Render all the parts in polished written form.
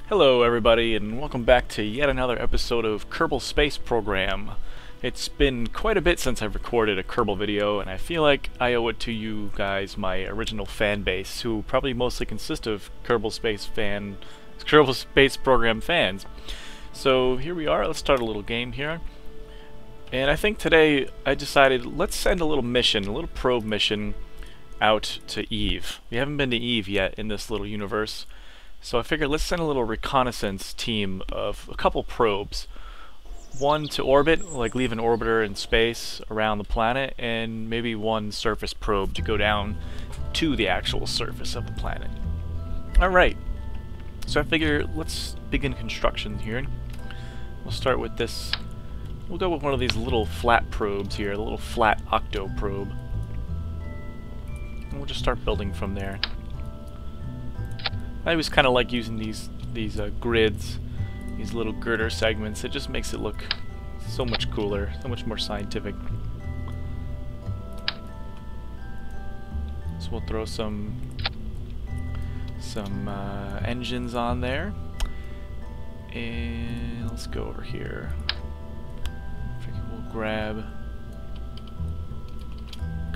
Hello everybody and welcome back to yet another episode of Kerbal Space Program. It's been quite a bit since I've recorded a Kerbal video and I feel like I owe it to you guys, my original fan base, who probably mostly consist of Kerbal Space Program fans. So here we are, let's start a little game here. And I think today I decided let's send a little mission, a little probe mission out to Eve. We haven't been to Eve yet in this little universe. So I figured let's send a little reconnaissance team of a couple probes. One to orbit, like leave an orbiter in space around the planet, and maybe one surface probe to go down to the actual surface of the planet. Alright, so I figure let's begin construction here. We'll start with this. We'll go with one of these little flat probes here, the little flat octo probe. And we'll just start building from there. I always kind of like using these grids, these little girder segments. It just makes it look so much cooler, so much more scientific. So we'll throw some engines on there, and let's go over here. I think we'll grab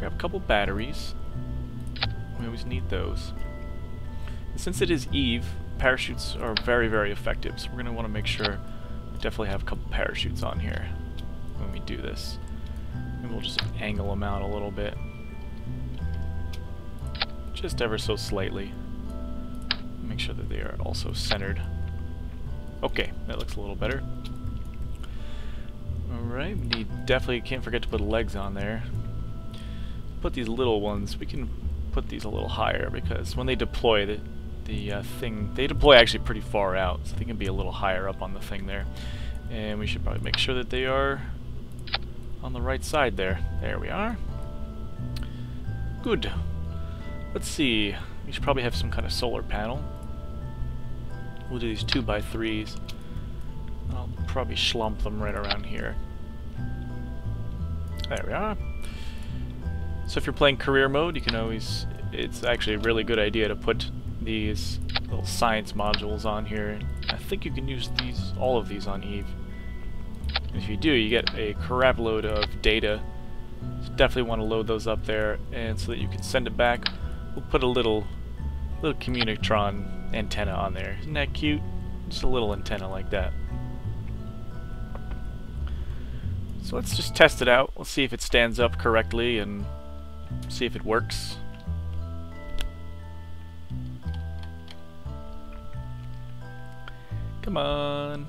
a couple batteries. We always need those. Since it is Eve, parachutes are very, very effective, so we're going to want to make sure we definitely have a couple parachutes on here when we do this. And we'll just angle them out a little bit. Just ever so slightly. Make sure that they are also centered. Okay, that looks a little better. Alright, we definitely can't forget to put legs on there. Put these little ones, we can put these a little higher because when they deploy, they deploy actually pretty far out, so they can be a little higher up on the thing there. And we should probably make sure that they are on the right side there. There we are. Good. Let's see. We should probably have some kind of solar panel. We'll do these 2x3s. I'll probably schlump them right around here. There we are. So if you're playing career mode, you can always... It's actually a really good idea to put these little science modules on here. I think you can use all of these on Eve. If you do, you get a crap load of data. So definitely want to load those up there, and so that you can send it back. We'll put a little communitron antenna on there. Isn't that cute? Just a little antenna like that. So let's just test it out. Let's see if it stands up correctly and see if it works. Come on.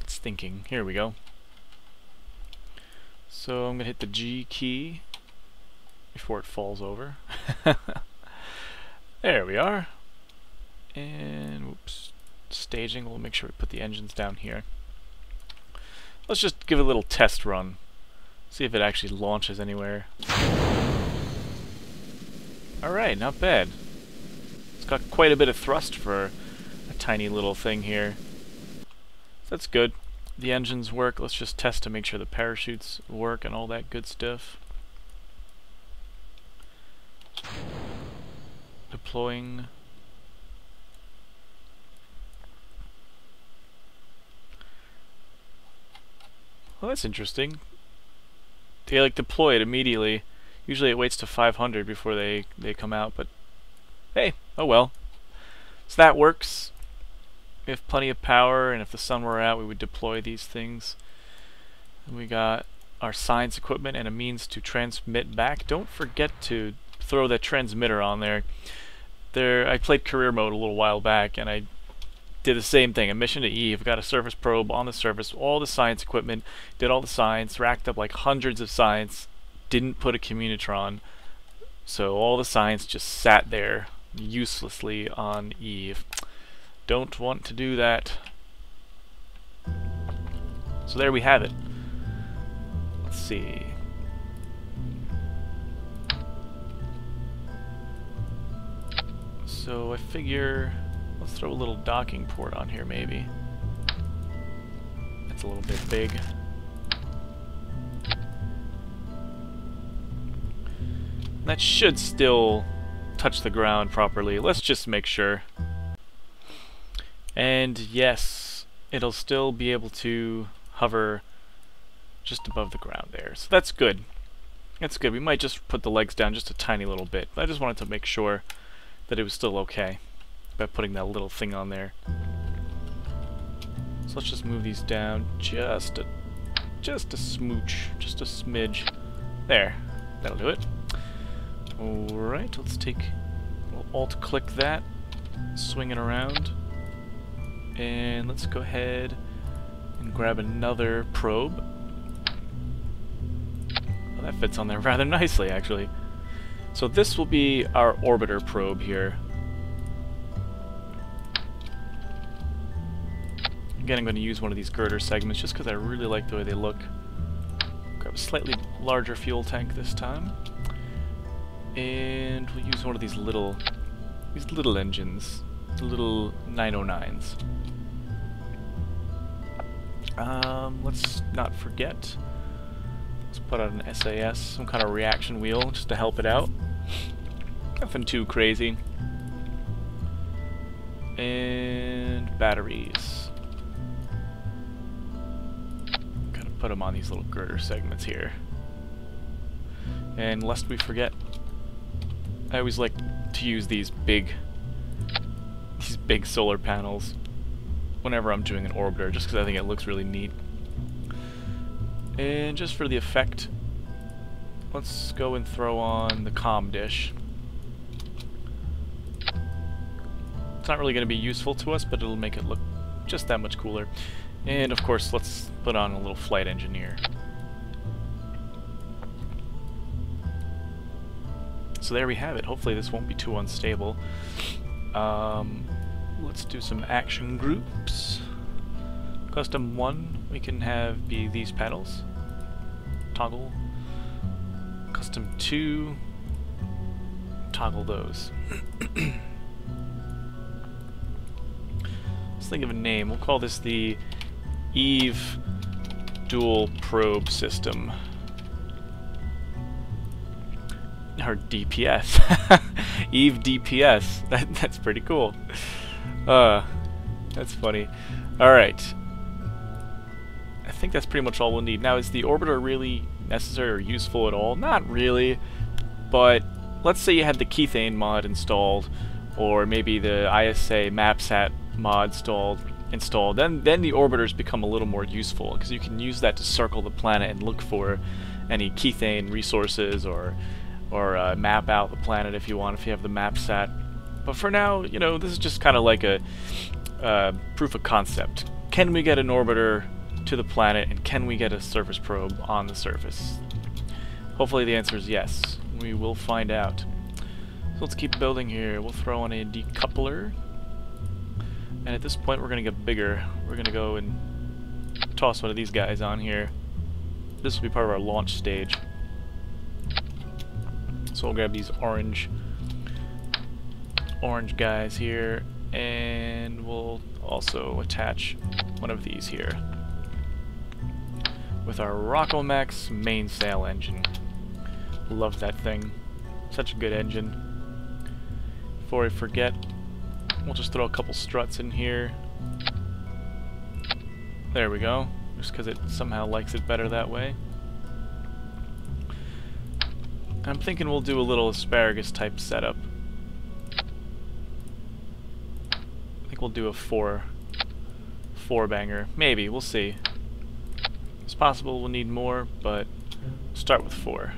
It's thinking. Here we go. So I'm going to hit the G key before it falls over. There we are. And whoops. Staging. We'll make sure we put the engines down here. Let's just give it a little test run. See if it actually launches anywhere. Alright, not bad. It's got quite a bit of thrust for a tiny little thing here. That's good. The engines work. Let's just test to make sure the parachutes work and all that good stuff. Deploying. Well, that's interesting. They like deploy it immediately. Usually it waits to 500 before they come out, but hey, oh well. So that works. We have plenty of power, and if the sun were out, we would deploy these things. And we got our science equipment and a means to transmit back. Don't forget to throw that transmitter on there. I played career mode a little while back, and I did the same thing. A mission to Eve. Got a surface probe on the surface, all the science equipment, did all the science, racked up like hundreds of science, didn't put a communitron, so all the science just sat there uselessly on Eve. Don't want to do that. So there we have it. Let's see. So I figure let's throw a little docking port on here maybe. That's a little bit big. That should still touch the ground properly. Let's just make sure. And yes, it'll still be able to hover just above the ground there. So that's good. That's good. We might just put the legs down just a tiny little bit. But I just wanted to make sure that it was still okay by putting that little thing on there. So let's just move these down just a smooch, just a smidge. There. That'll do it. Alright, let's take... We'll alt-click that. Swing it around. And let's go ahead and grab another probe. Oh, that fits on there rather nicely, actually. So this will be our orbiter probe here. Again, I'm going to use one of these girder segments just because I really like the way they look. Grab a slightly larger fuel tank this time. And we'll use one of these little engines. Little 909s. Let's not forget. Let's put out an SAS, some kind of reaction wheel, just to help it out. Nothing too crazy. And batteries. Gotta put them on these little girder segments here. And lest we forget, I always like to use these big solar panels whenever I'm doing an orbiter, just because I think it looks really neat. And just for the effect, let's go and throw on the comm dish. It's not really going to be useful to us, but it'll make it look just that much cooler. And of course, let's put on a little flight engineer. So there we have it. Hopefully this won't be too unstable. Let's do some action groups. Custom 1, we can have be these pedals. Toggle. Custom 2, toggle those. Let's think of a name. We'll call this the Eve Dual Probe System. Or DPS. Eve DPS. That's pretty cool. That's funny. Alright. I think that's pretty much all we'll need. Now, is the orbiter really necessary or useful at all? Not really. But let's say you had the Kethane mod installed, or maybe the ISA MapSat mod installed. Then the orbiters become a little more useful, because you can use that to circle the planet and look for any Kethane resources, or map out the planet if you want, if you have the MapSat. But for now, you know, this is just kind of like a proof of concept. Can we get an orbiter to the planet, and can we get a surface probe on the surface? Hopefully the answer is yes. We will find out. So let's keep building here. We'll throw on a decoupler. And at this point we're going to get bigger. We're going to go and toss one of these guys on here. This will be part of our launch stage. So we'll grab these orange guys here, and we'll also attach one of these here with our Rockomax mainsail engine. Love that thing. Such a good engine. Before I forget, we'll just throw a couple struts in here. There we go. Just because it somehow likes it better that way. I'm thinking we'll do a little asparagus type setup. I think we'll do a four banger. Maybe, we'll see. It's possible we'll need more, but start with 4.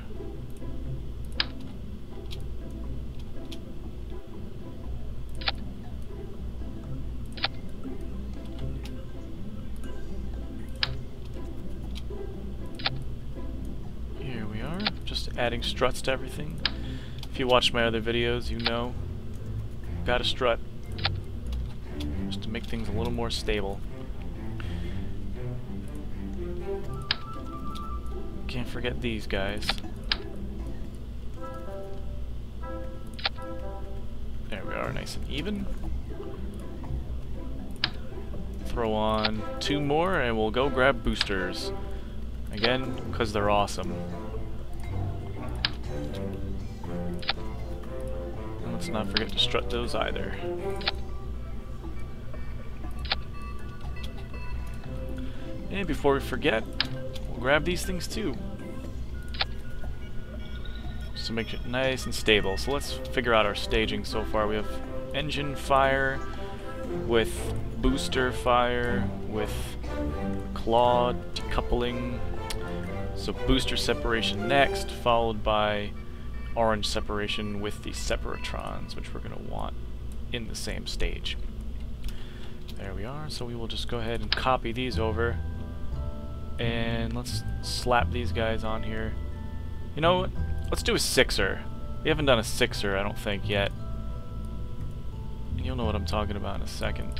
Here we are, just adding struts to everything. If you watch my other videos, you know, got a strut just to make things a little more stable. Can't forget these guys. There we are, nice and even. Throw on 2 more and we'll go grab boosters. Again, because they're awesome. And let's Let's not forget to strut those either. And before we forget, we'll grab these things too. Just to make it nice and stable. So let's figure out our staging so far. We have engine fire with booster fire with claw decoupling. So booster separation next, followed by orange separation with the separatrons, which we're going to want in the same stage. There we are. So we will just go ahead and copy these over. And let's slap these guys on here. You know what? Let's do a 6er. We haven't done a 6er, I don't think, yet. And you'll know what I'm talking about in a second.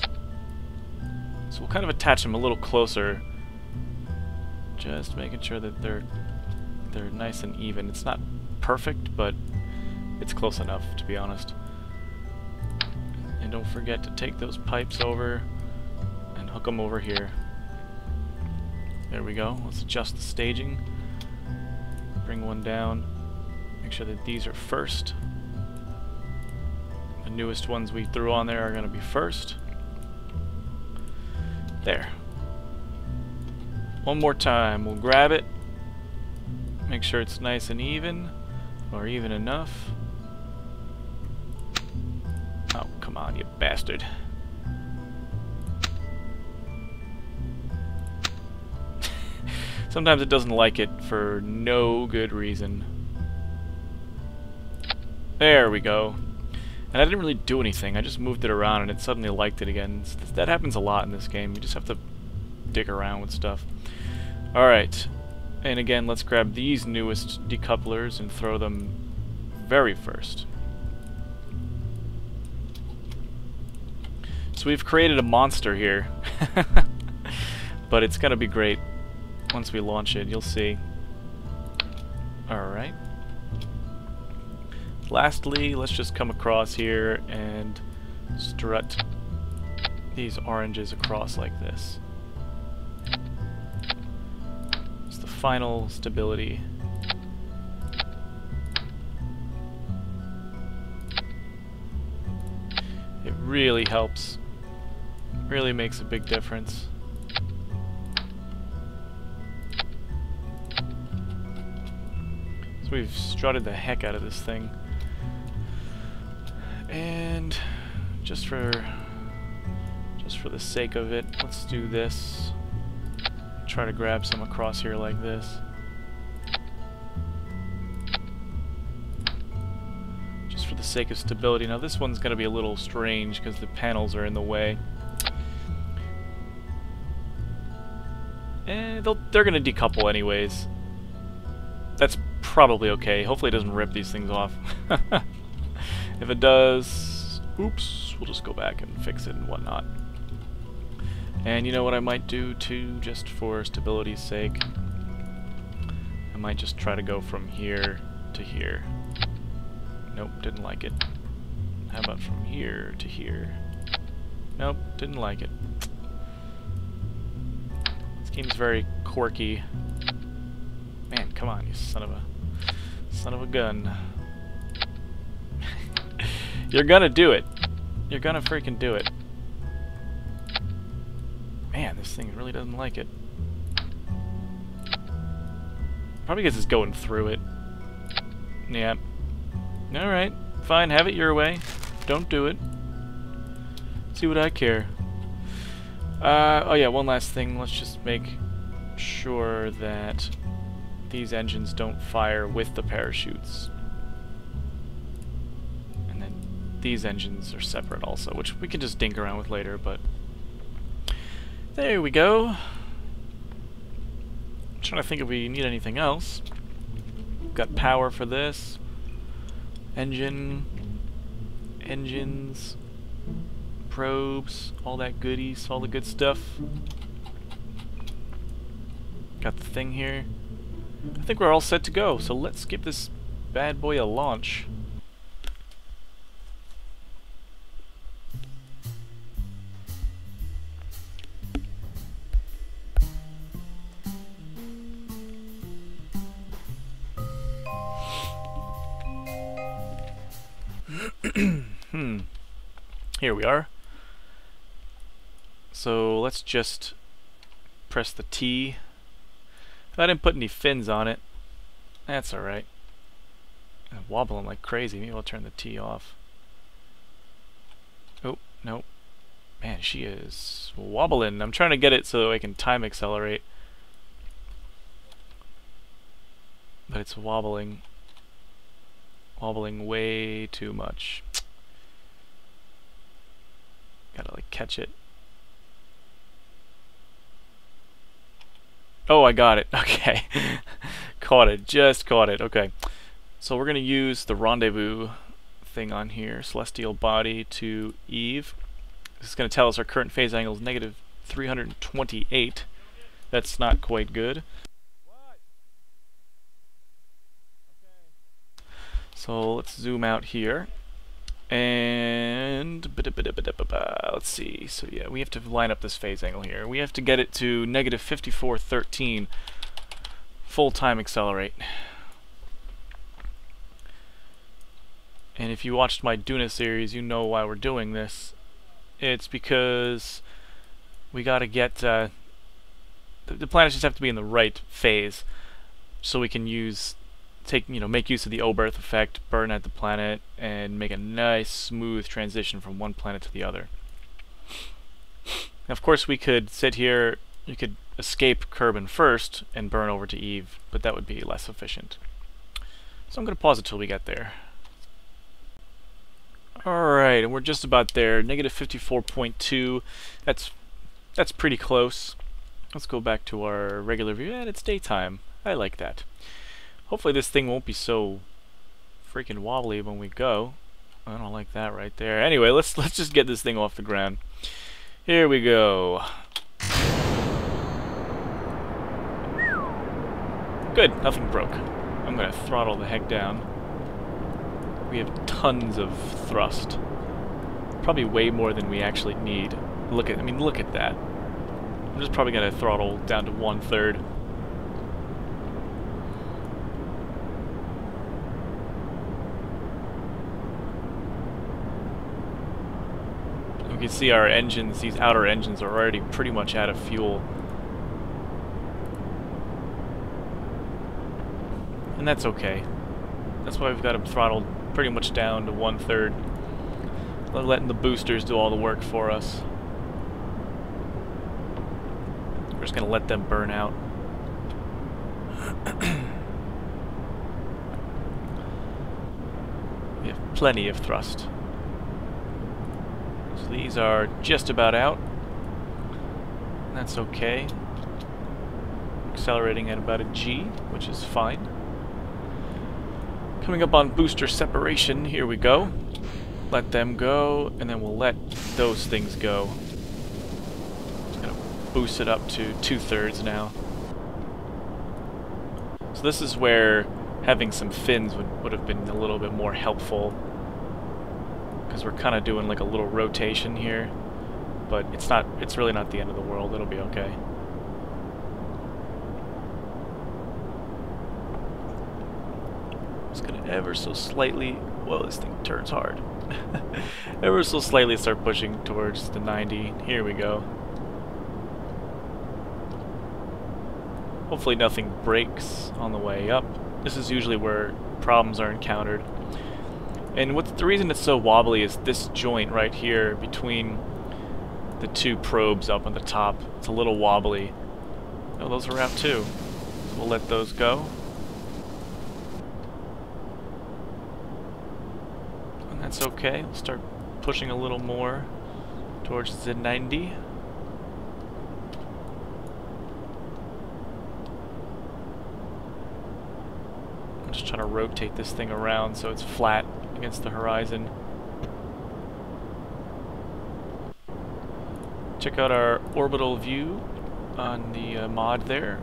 So we'll kind of attach them a little closer. Just making sure that they're nice and even. It's not perfect, but it's close enough, to be honest. And don't forget to take those pipes over and hook them over here. There we go. Let's adjust the staging. Bring one down. Make sure that these are first. The newest ones we threw on there are going to be first. There. One more time. We'll grab it. Make sure it's nice and even, or even enough. Oh, come on, you bastard. Sometimes it doesn't like it for no good reason. There we go. And I didn't really do anything. I just moved it around and it suddenly liked it again. That happens a lot in this game. You just have to dig around with stuff. Alright. And again, let's grab these newest decouplers and throw them very first. So we've created a monster here. But it's gonna be great. Once we launch it, you'll see. Alright. Lastly, let's just come across here and strut these oranges across like this. It's the final stability. It really helps. Really makes a big difference. So we've strutted the heck out of this thing. And just for the sake of it, let's do this. Try to grab some across here like this. Just for the sake of stability. Now this one's going to be a little strange because the panels are in the way. And they're going to decouple anyways. That's probably okay. Hopefully it doesn't rip these things off. If it does, oops, we'll just go back and fix it and whatnot. And you know what I might do too, just for stability's sake? I might just try to go from here to here. Nope, didn't like it. How about from here to here? Nope, didn't like it. This game's very quirky. Man, come on, you son of a gun. You're gonna do it. You're gonna freaking do it. Man, this thing really doesn't like it. Probably because it's going through it. Yeah. Alright, fine, have it your way. Don't do it. See what I care. Oh yeah, one last thing. Let's just make sure that these engines don't fire with the parachutes. And then these engines are separate also, which we can just dink around with later, but there we go. I'm trying to think if we need anything else. Got power for this. Engines, probes, all that goodies, all the good stuff. Got the thing here. I think we're all set to go, so let's give this bad boy a launch. Here we are. So let's just press the T. I didn't put any fins on it. That's alright. Wobbling like crazy. Maybe I'll turn the T off. Oh, nope. Man, she is wobbling. I'm trying to get it so I can time accelerate. But it's wobbling. Wobbling way too much. Gotta like catch it. Oh, I got it. Okay. Caught it. Just caught it. Okay. So we're going to use the rendezvous thing on here. Celestial body to Eve. This is going to tell us our current phase angle is negative 328. That's not quite good. So let's zoom out here. And let's see. So yeah, we have to line up this phase angle here. We have to get it to negative 5413 full time accelerate. And if you watched my Duna series, you know why we're doing this. It's because we got to get the planets just have to be in the right phase, so we can make use of the O-berth effect, burn at the planet, and make a nice smooth transition from one planet to the other. Now, of course, we could sit here, you could escape Kerbal first and burn over to Eve, but that would be less efficient. So I'm going to pause it till we get there. Alright, and we're just about there. Negative 54.2. That's pretty close. Let's go back to our regular view, and it's daytime. I like that. Hopefully this thing won't be so freaking wobbly when we go. I don't like that right there. Anyway, let's just get this thing off the ground. Here we go. Good, nothing broke. I'm gonna throttle the heck down. We have tons of thrust. Probably way more than we actually need. Look at that. I'm just probably gonna throttle down to 1/3. You can see our engines, these outer engines are already pretty much out of fuel. And that's okay. That's why we've got them throttled pretty much down to 1/3. Letting the boosters do all the work for us. We're just gonna let them burn out. We have plenty of thrust. So these are just about out. That's okay. Accelerating at about a G, which is fine. Coming up on booster separation, here we go. Let them go, and then we'll let those things go. Just gonna boost it up to 2/3 now. So this is where having some fins would have been a little bit more helpful, because we're kind of doing like a little rotation here, but it's really not the end of the world. It'll be okay. Just gonna ever so slightly, well, this thing turns hard. Ever so slightly start pushing towards the 90. Here we go. Hopefully nothing breaks on the way up. This is usually where problems are encountered. And the reason it's so wobbly is this joint right here between the two probes up on the top. It's a little wobbly. Oh, those are out too. So we'll let those go. And that's okay. We'll start pushing a little more towards the 90. I'm just trying to rotate this thing around so it's flat against the horizon. Check out our orbital view on the mod there.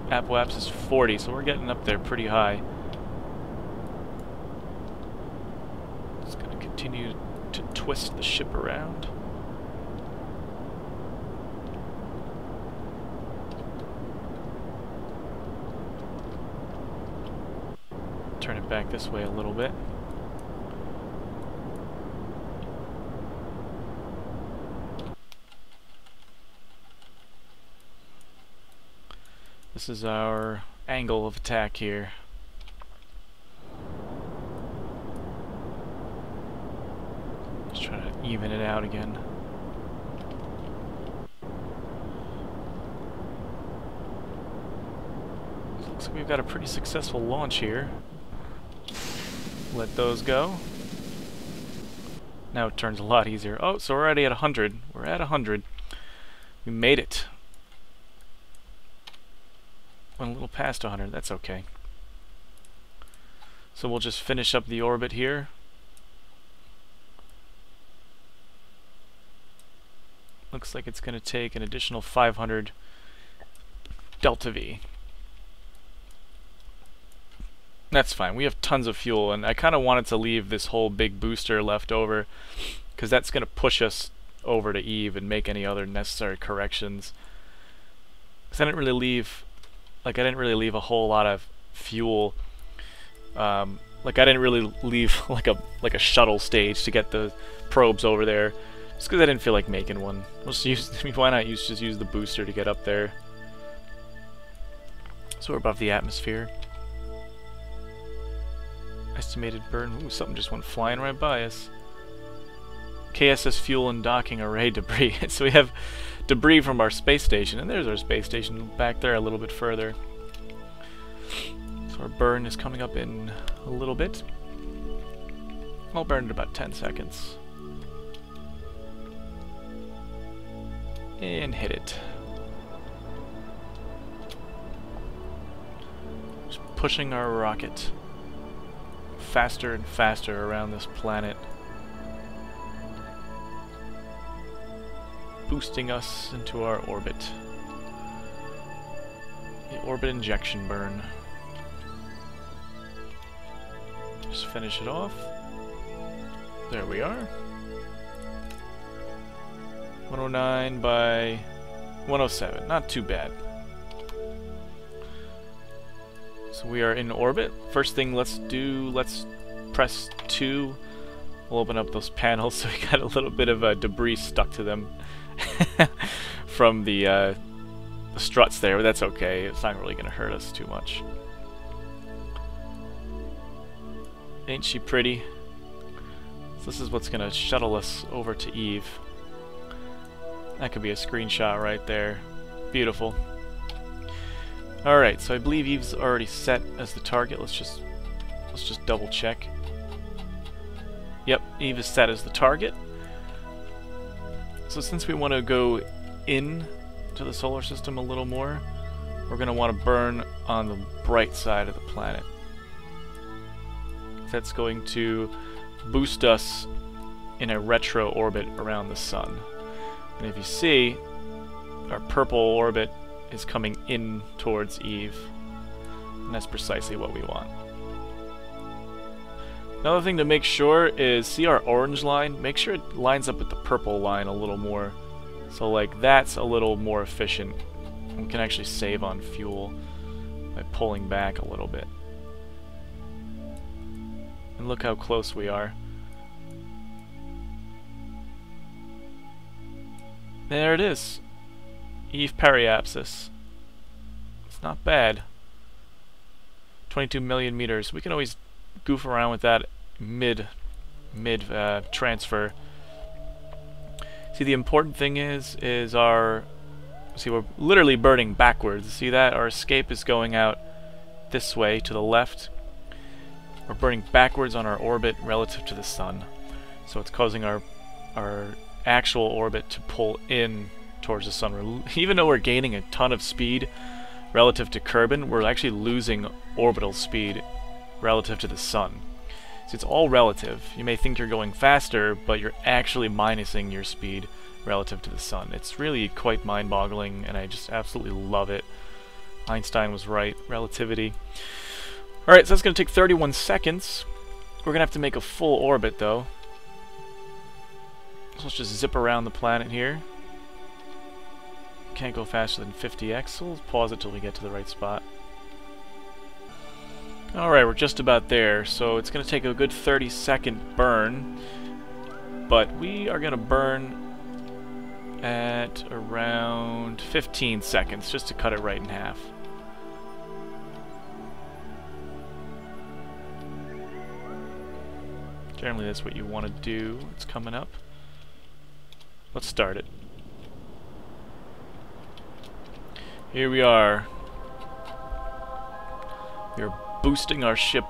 Apoapsis is 40, so we're getting up there pretty high. Just going to continue to twist the ship around. Turn it back this way a little bit. This is our angle of attack here. Just trying to even it out again. Looks like we've got a pretty successful launch here. Let those go. Now it turns a lot easier. Oh, so we're already at 100. We're at 100. We made it. Went a little past 100. That's okay. So we'll just finish up the orbit here. Looks like it's going to take an additional 500 delta V. That's fine. We have tons of fuel, and I kind of wanted to leave this whole big booster left over, because that's going to push us over to Eve and make any other necessary corrections. Because I didn't really leave a whole lot of fuel. Like I didn't really leave like a shuttle stage to get the probes over there, just because I didn't feel like making one. We'll just use. I mean, why not just use the booster to get up there? So we're above the atmosphere. Estimated burn. Ooh, something just went flying right by us. KSS fuel and docking array debris. So we have debris from our space station, and there's our space station back there a little bit further. So our burn is coming up in a little bit. I'll burn in about 10 seconds. And hit it. Just pushing our rocket faster and faster around this planet, boosting us into our orbit. The orbit injection burn. Just finish it off. There we are. 109 by 107. Not too bad. So we are in orbit. First thing let's press 2. We'll open up those panels. So we got a little bit of debris stuck to them from the struts there, but that's okay. It's not really going to hurt us too much. Ain't she pretty? So this is what's going to shuttle us over to Eve. That could be a screenshot right there. Beautiful. Alright, so I believe Eve's already set as the target. Let's just double check. Yep, Eve is set as the target. So since we want to go in to the solar system a little more, we're going to want to burn on the bright side of the planet. That's going to boost us in a retro orbit around the sun. And if you see, our purple orbit is coming in towards Eve. And that's precisely what we want. Another thing to make sure is, see our orange line? Make sure it lines up with the purple line a little more. So like that's a little more efficient. We can actually save on fuel by pulling back a little bit. And look how close we are. There it is. Eve periapsis. It's not bad. 22 million meters. We can always goof around with that mid transfer. See, the important thing is our... See, we're literally burning backwards. See that? Our escape is going out this way to the left. We're burning backwards on our orbit relative to the sun. So it's causing our actual orbit to pull in towards the sun. Even though we're gaining a ton of speed relative to Kerbal, we're actually losing orbital speed relative to the sun. So it's all relative. You may think you're going faster, but you're actually minusing your speed relative to the sun. It's really quite mind-boggling, and I just absolutely love it. Einstein was right. Relativity. Alright, so that's going to take 31 seconds. We're going to have to make a full orbit, though. So let's just zip around the planet here. Can't go faster than 50x, so we'll pause it till we get to the right spot. Alright, we're just about there, so it's going to take a good 30-second burn. But we are going to burn at around 15 seconds, just to cut it right in half. Generally that's what you want to do. It's coming up. Let's start it. Here we are. We are boosting our ship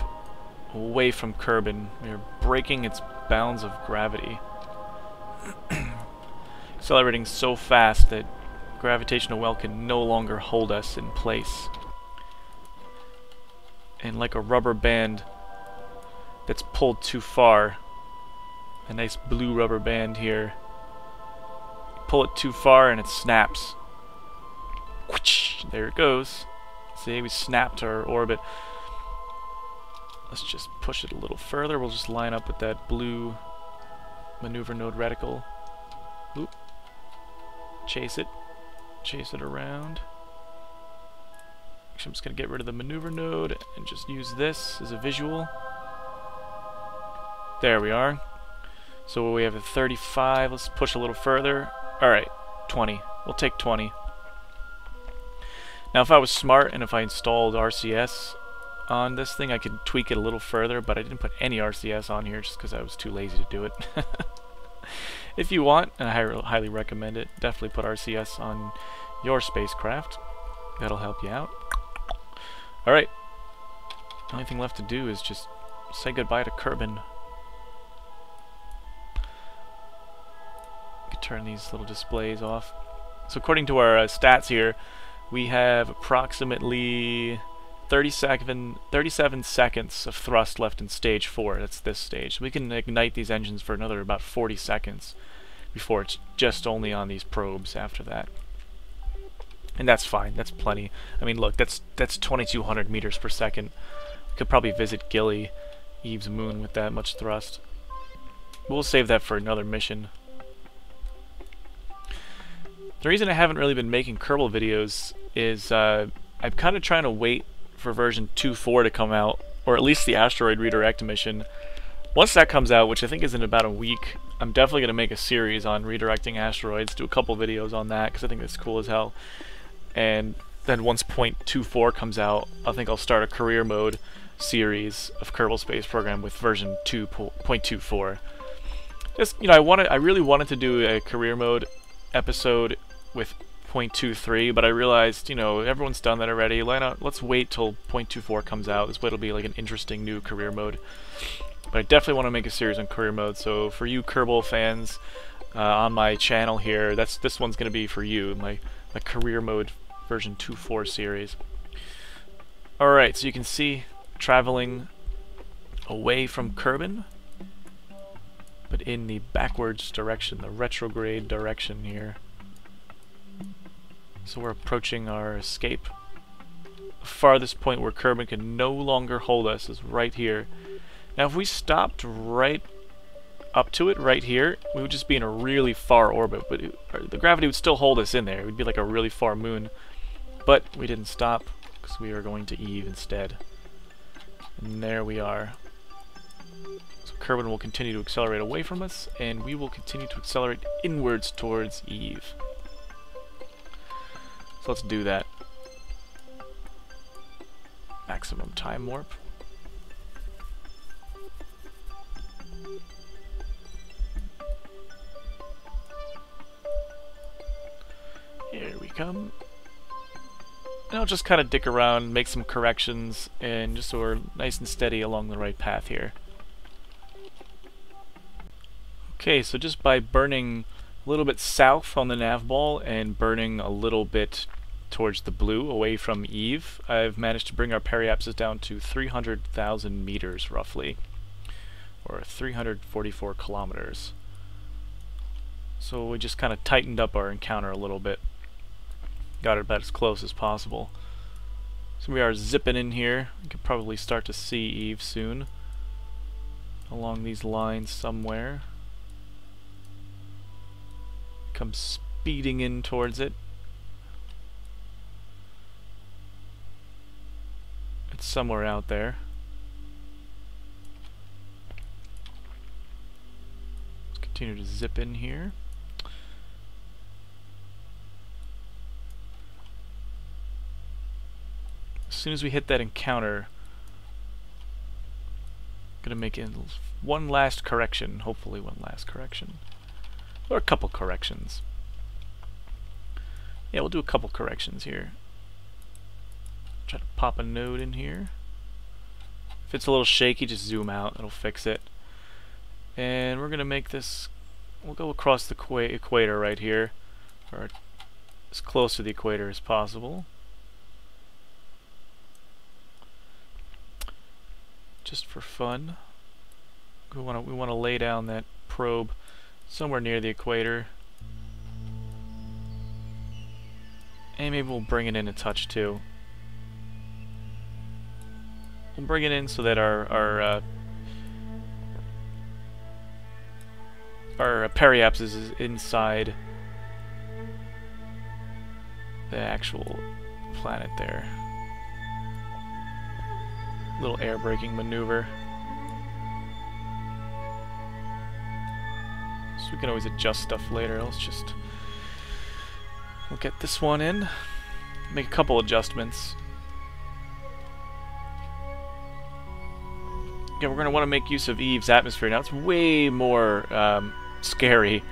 away from Kerbin. We are breaking its bounds of gravity. Accelerating so fast that gravitational well can no longer hold us in place. And like a rubber band that's pulled too far, a nice blue rubber band here, pull it too far and it snaps. There it goes. See, we snapped our orbit. Let's just push it a little further. We'll just line up with that blue maneuver node reticle. Oop. Chase it. Chase it around. Actually, I'm just going to get rid of the maneuver node and just use this as a visual. There we are. So we have a 35. Let's push a little further. Alright, 20. We'll take 20. Now if I was smart and if I installed RCS on this thing, I could tweak it a little further, but I didn't put any RCS on here just because I was too lazy to do it. If you want, and I highly recommend it, definitely put RCS on your spacecraft. That'll help you out. Alright. The only thing left to do is just say goodbye to Kerbin. You can turn these little displays off. So according to our stats here, we have approximately 37 seconds of thrust left in stage 4. That's this stage. We can ignite these engines for another about 40 seconds before it's just only on these probes after that. And that's fine. That's plenty. I mean, look, that's 2,200 meters per second. We could probably visit Gilly, Eve's moon, with that much thrust. We'll save that for another mission. The reason I haven't really been making Kerbal videos is I'm kind of trying to wait for version 2.4 to come out, or at least the asteroid redirect mission. Once that comes out, which I think is in about a week, I'm definitely going to make a series on redirecting asteroids, do a couple videos on that, because I think it's cool as hell. And then once 0.24 comes out, I think I'll start a career mode series of Kerbal Space Program with version 2.24. Just, you know, I really wanted to do a career mode episode with 0.23, but I realized, you know, everyone's done that already. Let's wait till 0.24 comes out. This way it'll be like an interesting new career mode. But I definitely want to make a series on career mode, so for you Kerbal fans on my channel here, this one's going to be for you, my career mode version 2.4 series. Alright, so you can see traveling away from Kerbin, but in the backwards direction, the retrograde direction here. So we're approaching our escape. The farthest point where Kerbin can no longer hold us is right here. Now if we stopped right up to it, right here, we would just be in a really far orbit, but the gravity would still hold us in there. It would be like a really far moon. But we didn't stop, because we are going to Eve instead. And there we are. So Kerbin will continue to accelerate away from us, and we will continue to accelerate inwards towards Eve. So let's do that. Maximum time warp. Here we come. And I'll just kind of dick around, make some corrections, and just so we're nice and steady along the right path here. Okay, so just by burning a little bit south on the nav ball and burning a little bit towards the blue away from Eve, I've managed to bring our periapsis down to 300,000 meters roughly, or 344 kilometers. So we just kind of tightened up our encounter a little bit. Got it about as close as possible. So we are zipping in here. You can probably start to see Eve soon. Along these lines somewhere. Come speeding in towards it. It's somewhere out there. Let's continue to zip in here. As soon as we hit that encounter, Gonna make it one last correction, hopefully one last correction. Or a couple corrections. Yeah, we'll do a couple corrections here. Try to pop a node in here. If it's a little shaky, just zoom out, it'll fix it. And we're gonna make this, we'll go across the equator right here, or as close to the equator as possible. Just for fun. We want to lay down that probe somewhere near the equator. And maybe we'll bring it in a touch too. We'll bring it in so that our periapsis is inside the actual planet there. Little air braking maneuver. So we can always adjust stuff later. We'll get this one in. Make a couple adjustments. Yeah, we're going to want to make use of Eve's atmosphere. Now it's way more scary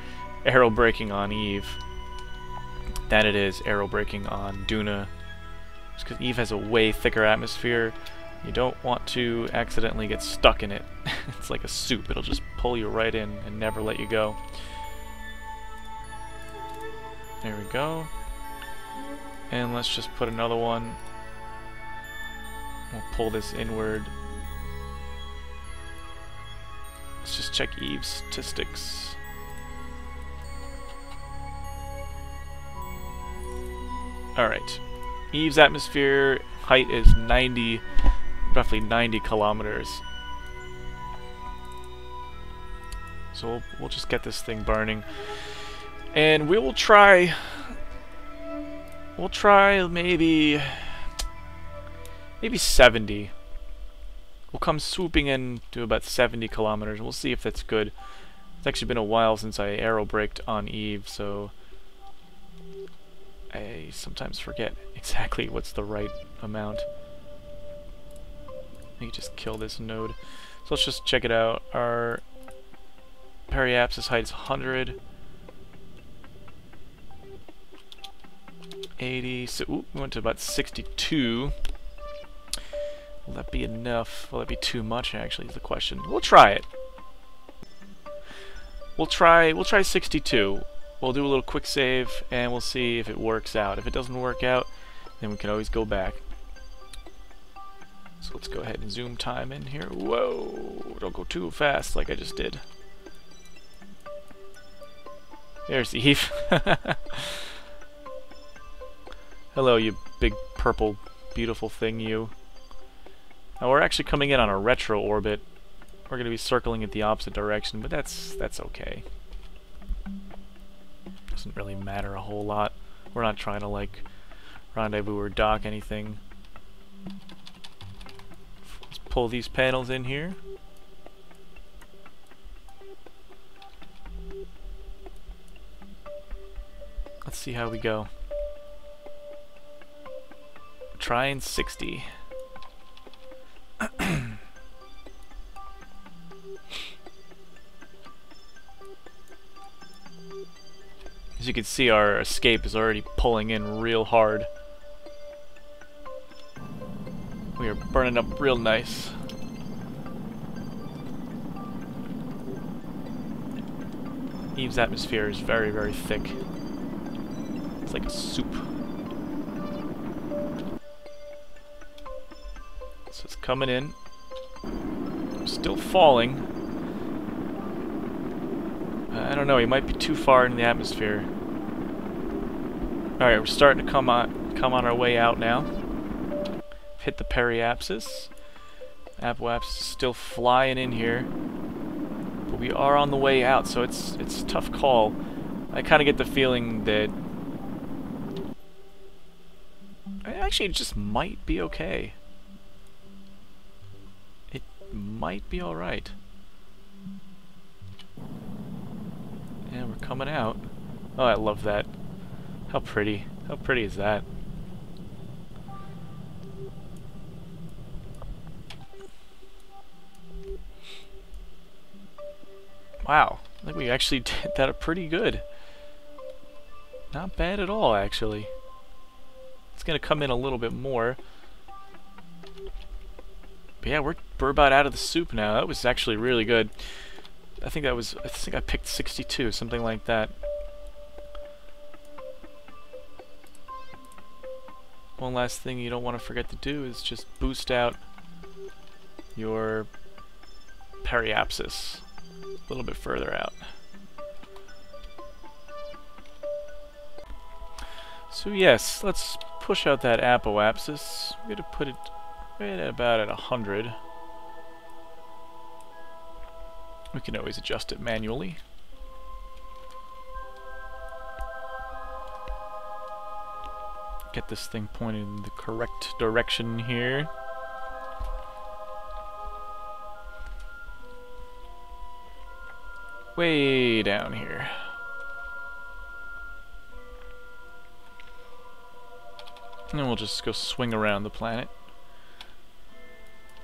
aerobraking on Eve than it is aerobraking on Duna. Just because Eve has a way thicker atmosphere. You don't want to accidentally get stuck in it. It's like a soup. It'll just pull you right in and never let you go. There we go. And let's just put another one. We'll pull this inward. Let's just check Eve's statistics. Alright. Eve's atmosphere height is roughly 90 kilometers. So we'll just get this thing burning. And we'll try maybe 70. We'll come swooping in to about 70 kilometers. We'll see if that's good. It's actually been a while since I aerobraked on Eve, so I sometimes forget exactly what's the right amount. Let me just kill this node. So let's just check it out. Our periapsis height is 100. 80. So we went to about 62. Will that be enough? Will that be too much, actually, is the question. We'll try it. We'll try 62. We'll do a little quick save, and we'll see if it works out. If it doesn't work out, then we can always go back. So let's go ahead and zoom time in here. Whoa! Don't go too fast like I just did. There's Eve. Hello, you big purple beautiful thing, you. Now we're actually coming in on a retro orbit. We're going to be circling it the opposite direction, but that's okay. Doesn't really matter a whole lot. We're not trying to like rendezvous or dock anything. Let's pull these panels in here. Let's see how we go. Trying 60. As you can see, our escape is already pulling in real hard. We are burning up real nice. Eve's atmosphere is very, very thick. It's like a soup. So it's coming in. Still falling. I don't know, he might be too far in the atmosphere. Alright, we're starting to come on our way out now. Hit the periapsis. Apoapsis is still flying in here. But we are on the way out, so it's a tough call. I kind of get the feeling that actually it just might be okay. It might be alright. Yeah, we're coming out. Oh, I love that. How pretty. How pretty is that? Wow, I think we actually did that pretty good. Not bad at all, actually. It's going to come in a little bit more. But yeah, we're about out of the soup now. That was actually really good. I think I picked 62, something like that. One last thing you don't want to forget to do is just boost out your periapsis a little bit further out. So yes, let's push out that apoapsis. We're going to put it right at about at 100. We can always adjust it manually. Get this thing pointed in the correct direction here. Way down here. And then we'll just go swing around the planet.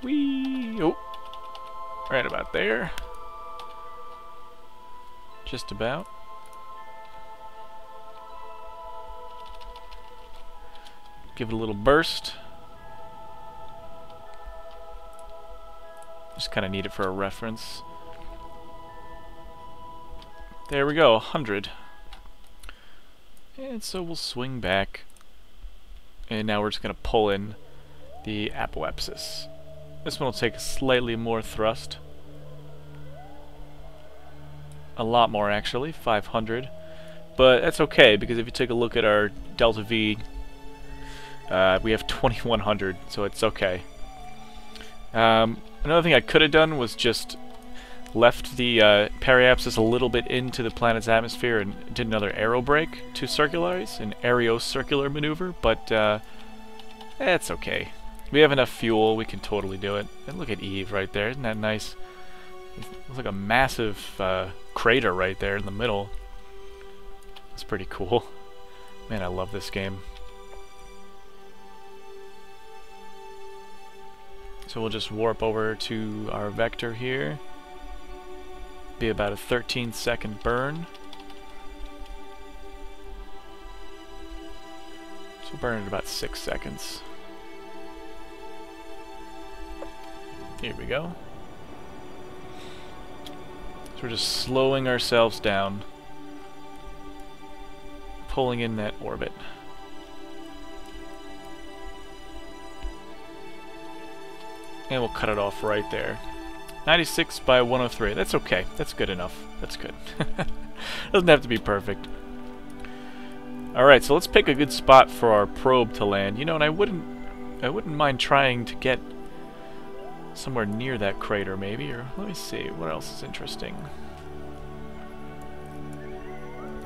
Whee! Oh! Right about there. Just about. Give it a little burst. Just kind of need it for a reference. There we go, 100. And so we'll swing back. And now we're just going to pull in the apoapsis. This one will take slightly more thrust. A lot more, actually, 500. But that's okay, because if you take a look at our delta V, we have 2100, so it's okay. Another thing I could have done was just left the periapsis a little bit into the planet's atmosphere and did another aerobrake to circularize, an aerocircular maneuver, but it's okay. We have enough fuel, we can totally do it. And look at Eve right there, isn't that nice? It looks like a massive crater right there in the middle. It's pretty cool. Man, I love this game. So we'll just warp over to our vector here. Be about a 13-second burn. So burn at about 6 seconds. Here we go. So we're just slowing ourselves down, pulling in that orbit. And we'll cut it off right there. 96 by 103. That's okay. That's good enough. That's good. Doesn't have to be perfect. Alright, so let's pick a good spot for our probe to land. You know, and I wouldn't mind trying to get somewhere near that crater, maybe. Or let me see, what else is interesting?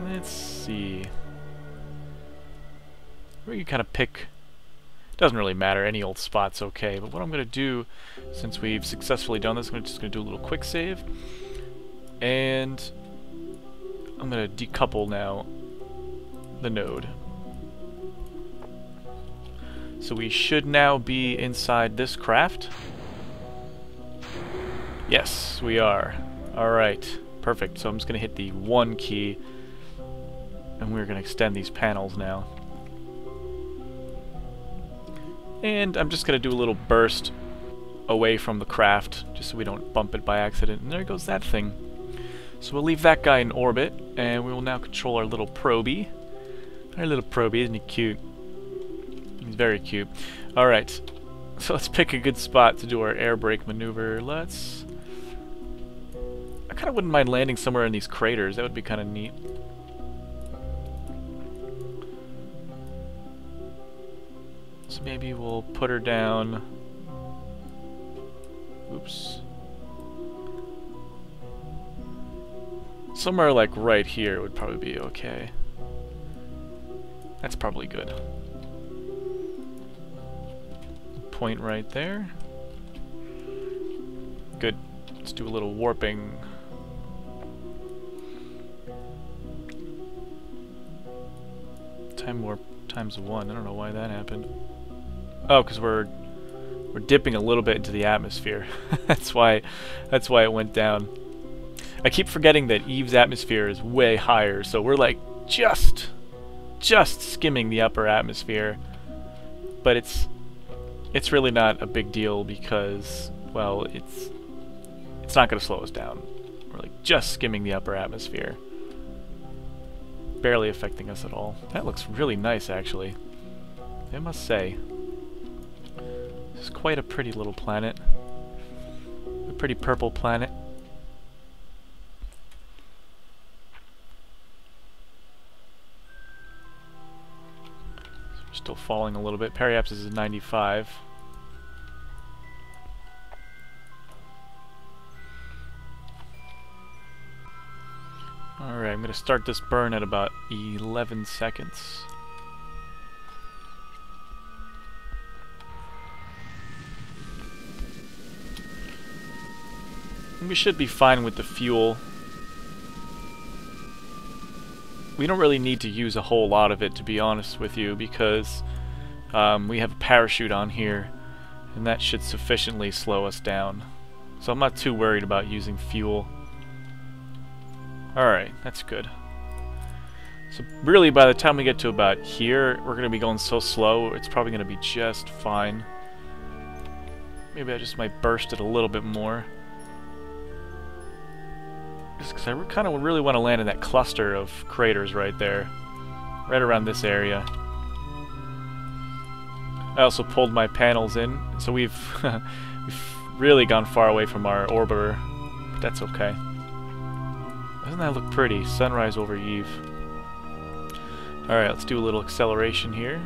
Let's see. We can kind of pick. Doesn't really matter, any old spot's okay, but what I'm going to do, since we've successfully done this, I'm just going to do a little quick save, and I'm going to decouple now the node. So we should now be inside this craft. Yes, we are. Alright, perfect. So I'm just going to hit the 1 key, and we're going to extend these panels now. And I'm just going to do a little burst away from the craft, just so we don't bump it by accident. And there goes that thing. So we'll leave that guy in orbit, and we will now control our little probie. Our little probie, isn't he cute? He's very cute. Alright, so let's pick a good spot to do our air brake maneuver. I kind of wouldn't mind landing somewhere in these craters. That would be kind of neat. So maybe we'll put her down. Oops. Somewhere like right here would probably be okay. That's probably good. Point right there. Good. Let's do a little warping. Time warp times 1. I don't know why that happened. Oh, because we're dipping a little bit into the atmosphere. That's why it went down. I keep forgetting that Eve's atmosphere is way higher, so we're like just skimming the upper atmosphere. But it's really not a big deal because, well, it's not going to slow us down. We're like just skimming the upper atmosphere. Barely affecting us at all. That looks really nice, actually. I must say. This is quite a pretty little planet. A pretty purple planet. So we're still falling a little bit. Periapsis is 95. Alright, I'm going to start this burn at about 11 seconds. And we should be fine with the fuel. We don't really need to use a whole lot of it, to be honest with you, because we have a parachute on here, and that should sufficiently slow us down. So I'm not too worried about using fuel. Alright, that's good. So really, by the time we get to about here, we're going to be going so slow, it's probably going to be just fine. Maybe I just might burst it a little bit more. Just because I kind of really want to land in that cluster of craters right there. Right around this area. I also pulled my panels in, so we've really gone far away from our orbiter. But that's okay. Doesn't that look pretty? Sunrise over Eve. Alright, let's do a little acceleration here.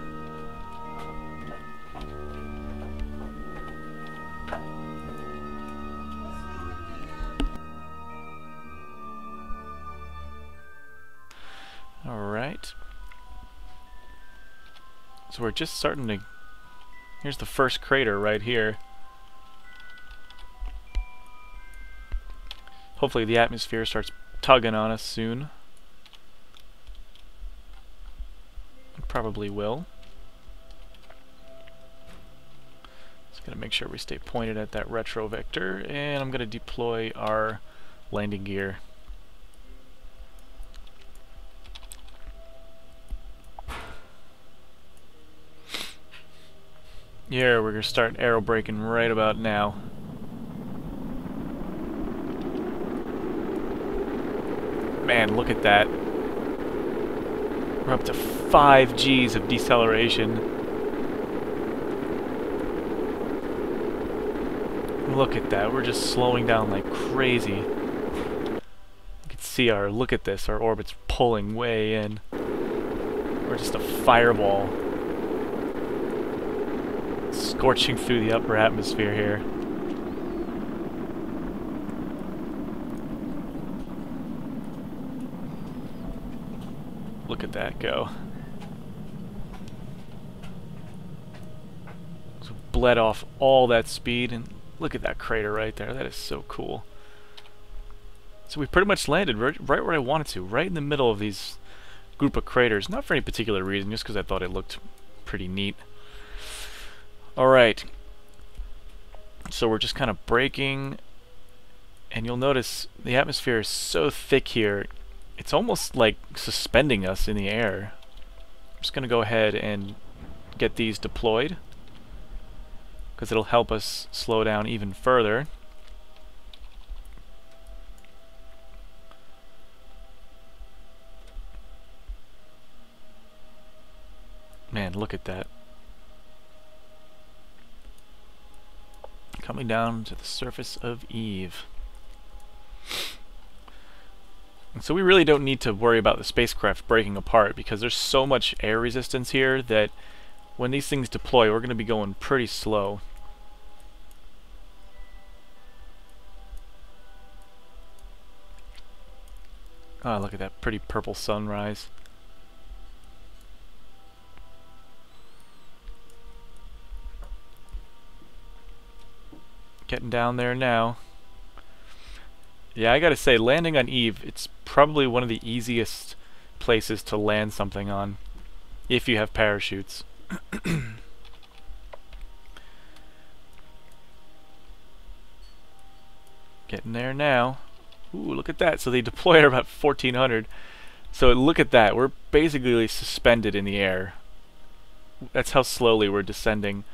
Alright. So we're just starting to... Here's the first crater right here. Hopefully the atmosphere starts tugging on us soon. It probably will. Just gotta make sure we stay pointed at that retro vector, and I'm gonna deploy our landing gear. Yeah, we're gonna start aerobraking right about now. Man, look at that. We're up to 5 Gs of deceleration. Look at that, we're just slowing down like crazy. You can see our, look at this, our orbit's pulling way in. We're just a fireball. Scorching through the upper atmosphere here. Look at that go. So bled off all that speed, and look at that crater right there. That is so cool. So we pretty much landed right where I wanted to, right in the middle of these group of craters. Not for any particular reason, just because I thought it looked pretty neat. Alright. So we're just kind of braking, and you'll notice the atmosphere is so thick here. It's almost like suspending us in the air. I'm just going to go ahead and get these deployed, because it'll help us slow down even further. Man, look at that. Coming down to the surface of Eve. And so we really don't need to worry about the spacecraft breaking apart, because there's so much air resistance here that when these things deploy, we're going to be going pretty slow. Oh, look at that pretty purple sunrise. Getting down there now. Yeah, I gotta say, landing on Eve, it's probably one of the easiest places to land something on, if you have parachutes. Getting there now. Ooh, look at that. So they deploy at about 1400. So look at that. We're basically suspended in the air. That's how slowly we're descending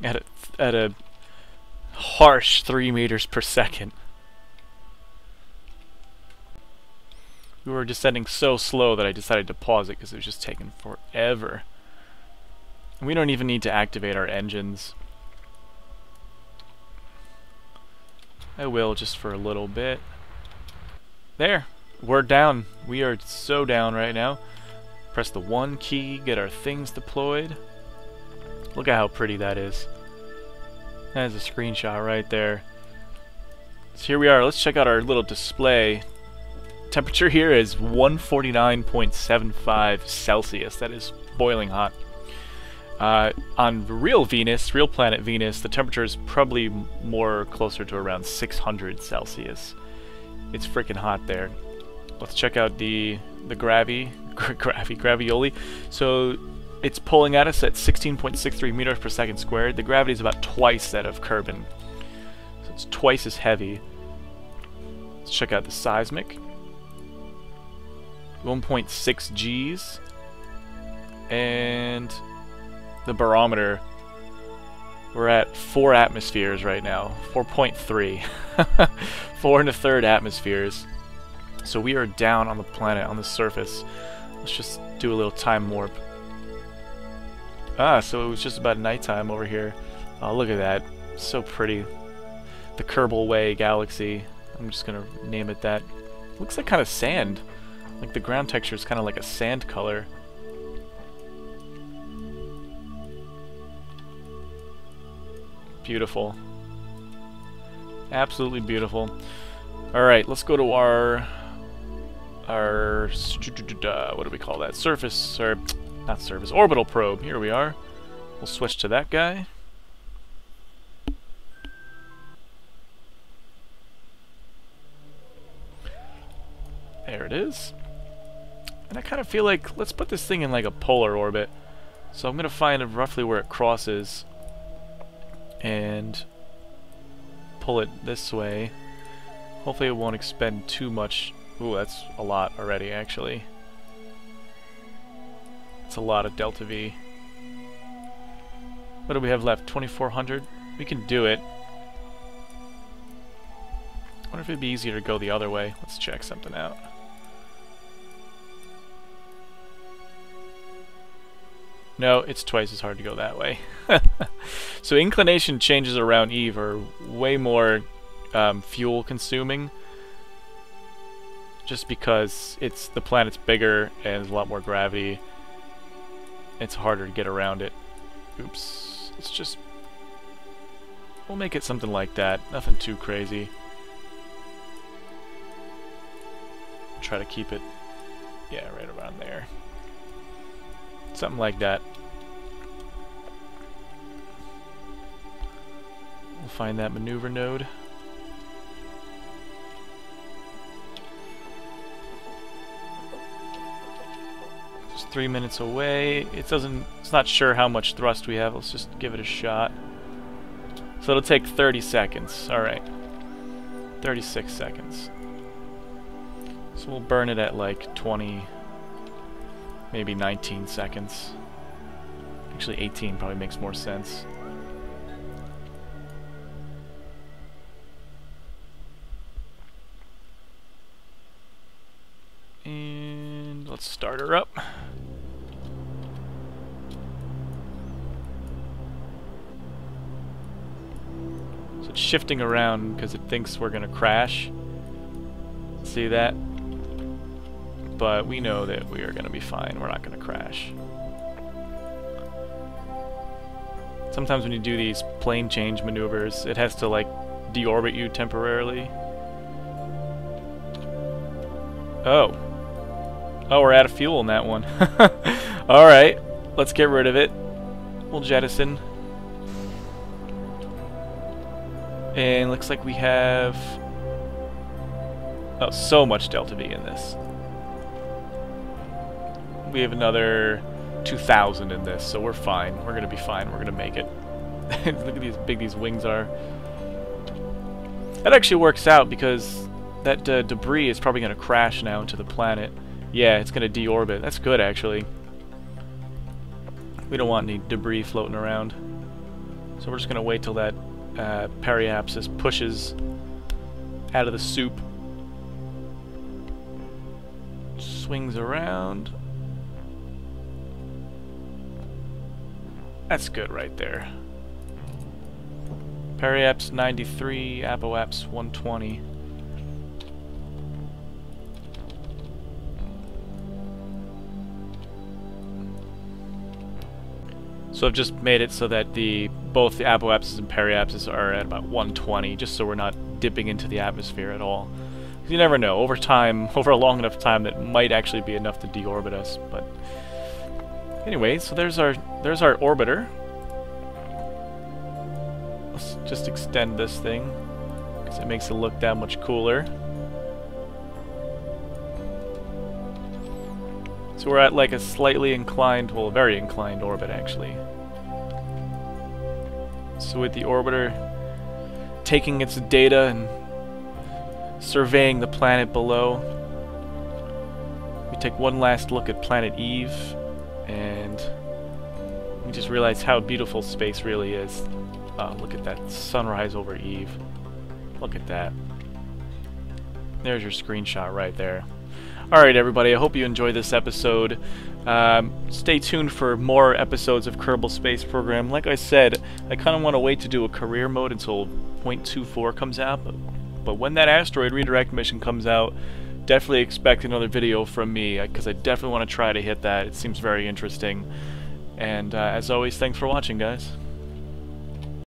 at a harsh 3 meters per second. We were descending so slow that I decided to pause it because it was just taking forever. And we don't even need to activate our engines. I will just for a little bit. There. We're down. We are so down right now. Press the 1 key, get our things deployed. Look at how pretty that is. That is a screenshot right there. So here we are. Let's check out our little display. Temperature here is 149.75 Celsius. That is boiling hot. On real Venus, real planet Venus, the temperature is probably more closer to around 600 Celsius. It's freaking hot there. Let's check out the gravioli. So it's pulling at us at 16.63 meters per second squared. The gravity is about twice that of Kerbal. So it's twice as heavy. Let's check out the seismic. 1.6 Gs. And the barometer, we're at 4 atmospheres right now. 4.3. 4 1/3 atmospheres. So we are down on the planet, on the surface. Let's just do a little time warp. Ah, so it was just about nighttime over here. Oh, look at that. So pretty. The Kerbal Way Galaxy. I'm just gonna name it that. Looks like kind of sand. Like the ground texture is kind of like a sand color. Beautiful. Absolutely beautiful. Alright, let's go to our what do we call that? Surface, or not surface, orbital probe. Here we are. We'll switch to that guy. There it is. And I kind of feel like, let's put this thing in like a polar orbit. So I'm going to find roughly where it crosses and pull it this way. Hopefully it won't expend too much. Ooh, that's a lot already, actually. It's a lot of delta V. What do we have left? 2400? We can do it. I wonder if it'd be easier to go the other way. Let's check something out. No, it's twice as hard to go that way. So inclination changes around Eve are way more fuel consuming, just because the planet's bigger and there's a lot more gravity. It's harder to get around it. Oops. We'll make it something like that. Nothing too crazy. Try to keep it, yeah, right around there. Something like that. We'll find that maneuver node. Just 3 minutes away. It's not sure how much thrust we have. Let's just give it a shot. So it'll take 30 seconds. Alright. 36 seconds. So we'll burn it at like 20, maybe 19 seconds. Actually 18 probably makes more sense. And let's start her up. So it's shifting around because it thinks we're gonna crash. See that? But we know that we are going to be fine. We're not going to crash. Sometimes when you do these plane change maneuvers, it has to like deorbit you temporarily. Oh. Oh, we're out of fuel in that one. Alright, let's get rid of it. We'll jettison. And looks like we have... oh, so much delta V in this. We have another 2,000 in this, so we're fine. We're gonna be fine. We're gonna make it. Look at these big these wings are. That actually works out because That debris is probably going to crash now into the planet. Yeah, it's going to deorbit. That's good, actually. We don't want any debris floating around. So we're just going to wait till that periapsis pushes out of the soup. Swings around. That's good right there. Periaps 93, apoaps 120. So I've just made it so that both the apoapses and periapses are at about 120, just so we're not dipping into the atmosphere at all. You never know. Over time, over a long enough time, that might actually be enough to deorbit us. But anyway, so there's our orbiter. Let's just extend this thing because it makes it look that much cooler. So we're at like a slightly inclined, well, very inclined orbit actually. So with the orbiter taking its data and surveying the planet below, we take one last look at planet Eve, and we just realize how beautiful space really is. Look at that sunrise over Eve. Look at that. There's your screenshot right there. Alright everybody, I hope you enjoyed this episode. Stay tuned for more episodes of Kerbal Space Program. Like I said, I kind of want to wait to do a career mode until 0.24 comes out, but when that asteroid redirect mission comes out, definitely expect another video from me, because I definitely want to try to hit that. It seems very interesting. And as always, thanks for watching, guys.